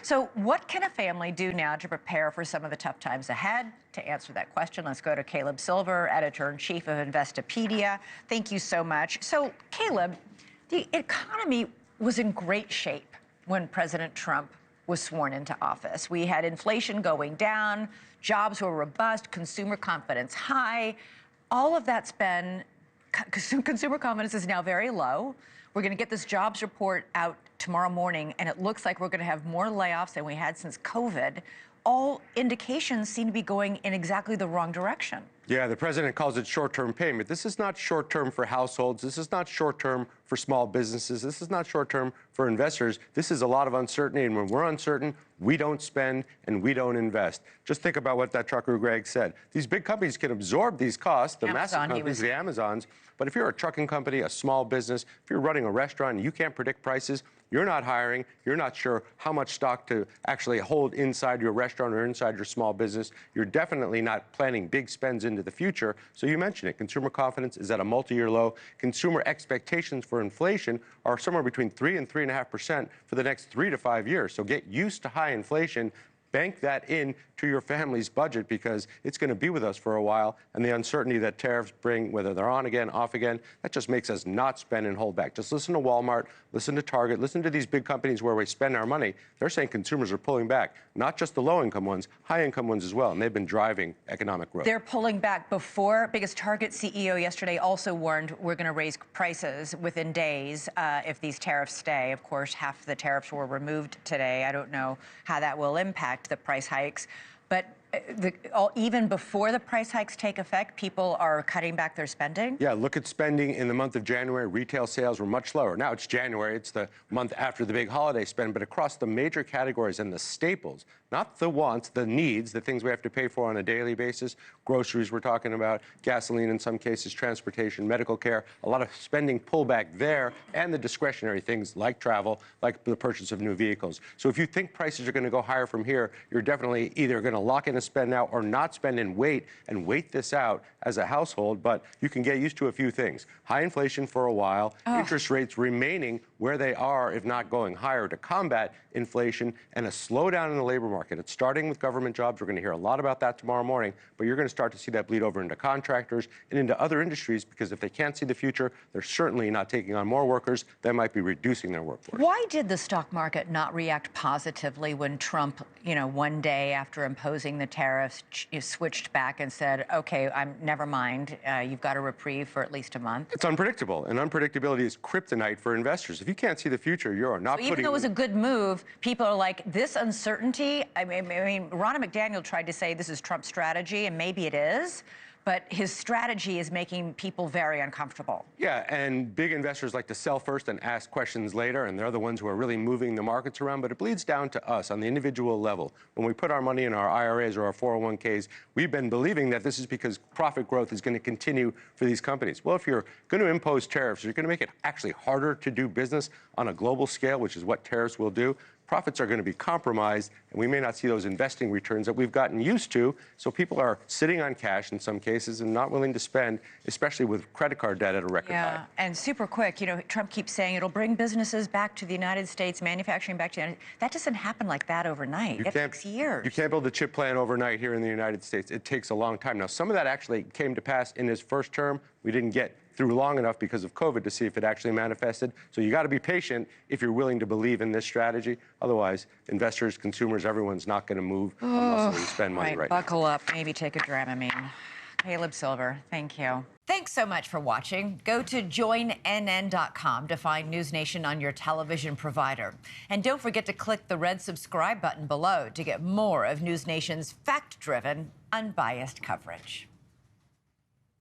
So what can a family do now to prepare for some of the tough times ahead? To answer that question, let's go to Caleb Silver, editor-in-chief of Investopedia. Thank you so much. So, Caleb, the economy was in great shape when President Trump was sworn into office. We had inflation going down, jobs were robust, consumer confidence high. All of that's been, consumer confidence is now very low. We're going to get this jobs report out tomorrow morning, and it looks like we're going to have more layoffs than we had since COVID. All indications seem to be going in exactly the wrong direction. Yeah, the president calls it short-term pain, but this is not short-term for households. This is not short-term for small businesses. This is not short-term for investors. This is a lot of uncertainty, and when we're uncertain, we don't spend and we don't invest. Just think about what that trucker Greg said. These big companies can absorb these costs, the massive companies, the Amazons, but if you're a trucking company, a small business, if you're running a restaurant and you can't predict prices, you're not hiring, you're not sure how much stock to actually hold inside your restaurant or inside your small business, you're definitely not planning big spends into the future. So you mentioned it, consumer confidence is at a multi-year low. Consumer expectations for inflation are somewhere between 3 and 3.5% for the next 3 to 5 years. So get used to high inflation. Bank that in to your family's budget because it's going to be with us for a while. And the uncertainty that tariffs bring, whether they're on again, off again, that just makes us not spend and hold back. Just listen to Walmart, listen to Target, listen to these big companies where we spend our money. They're saying consumers are pulling back, not just the low-income ones, high-income ones as well. And they've been driving economic growth. They're pulling back because Target CEO yesterday also warned we're going to raise prices within days if these tariffs stay. Of course, half the tariffs were removed today. I don't know how that will impact the price hikes. But even before the price hikes take effect, people are cutting back their spending? Yeah, look at spending in the month of January. Retail sales were much lower. Now it's January. It's the month after the big holiday spend. But across the major categories and the staples, not the wants, the needs, the things we have to pay for on a daily basis, groceries we're talking about, gasoline in some cases, transportation, medical care, a lot of spending pullback there, and the discretionary things like travel, like the purchase of new vehicles. So if you think prices are going to go higher from here, you're definitely either going to lock in a spend now or not spend and wait this out as a household. But you can get used to a few things. High inflation for a while, interest rates remaining where they are, if not going higher, to combat inflation, and a slowdown in the labor market. It's starting with government jobs. We're going to hear a lot about that tomorrow morning, but you're going to start to see that bleed over into contractors and into other industries, because if they can't see the future, they're certainly not taking on more workers. They might be reducing their workforce. Why did the stock market not react positively when Trump, one day after imposing the tariffs, switched back and said, okay, never mind, you've got a reprieve for at least a month? It's unpredictable, and unpredictability is kryptonite for investors. If you can't see the future, you're not even though it was a good move, people are like, this uncertainty, I mean, Ronna McDaniel tried to say this is Trump's strategy, and maybe it is, but his strategy is making people very uncomfortable. Yeah, and big investors like to sell first and ask questions later, and they're the ones who are really moving the markets around, but it bleeds down to us on the individual level. When we put our money in our IRAs or our 401ks, we've been believing that this is because profit growth is going to continue for these companies. Well, if you're going to impose tariffs, you're going to make it actually harder to do business on a global scale, which is what tariffs will do. Profits are going to be compromised, and we may not see those investing returns that we've gotten used to. So people are sitting on cash in some cases and not willing to spend, especially with credit card debt at a record high. And super quick, Trump keeps saying it'll bring businesses back to the United States, manufacturing back to the United States. That doesn't happen like that overnight. It takes years. You can't build a chip plant overnight here in the United States. It takes a long time. Now, some of that actually came to pass in his first term. We didn't get through long enough because of COVID to see if it actually manifested. So you got to be patient if you're willing to believe in this strategy. Otherwise, investors, consumers, everyone's not going to move unless they spend money right now. Buckle up, maybe take a Dramamine. Caleb Silver, thank you. Thanks so much for watching. Go to joinnn.com to find NewsNation on your television provider. And don't forget to click the red subscribe button below to get more of NewsNation's fact-driven, unbiased coverage.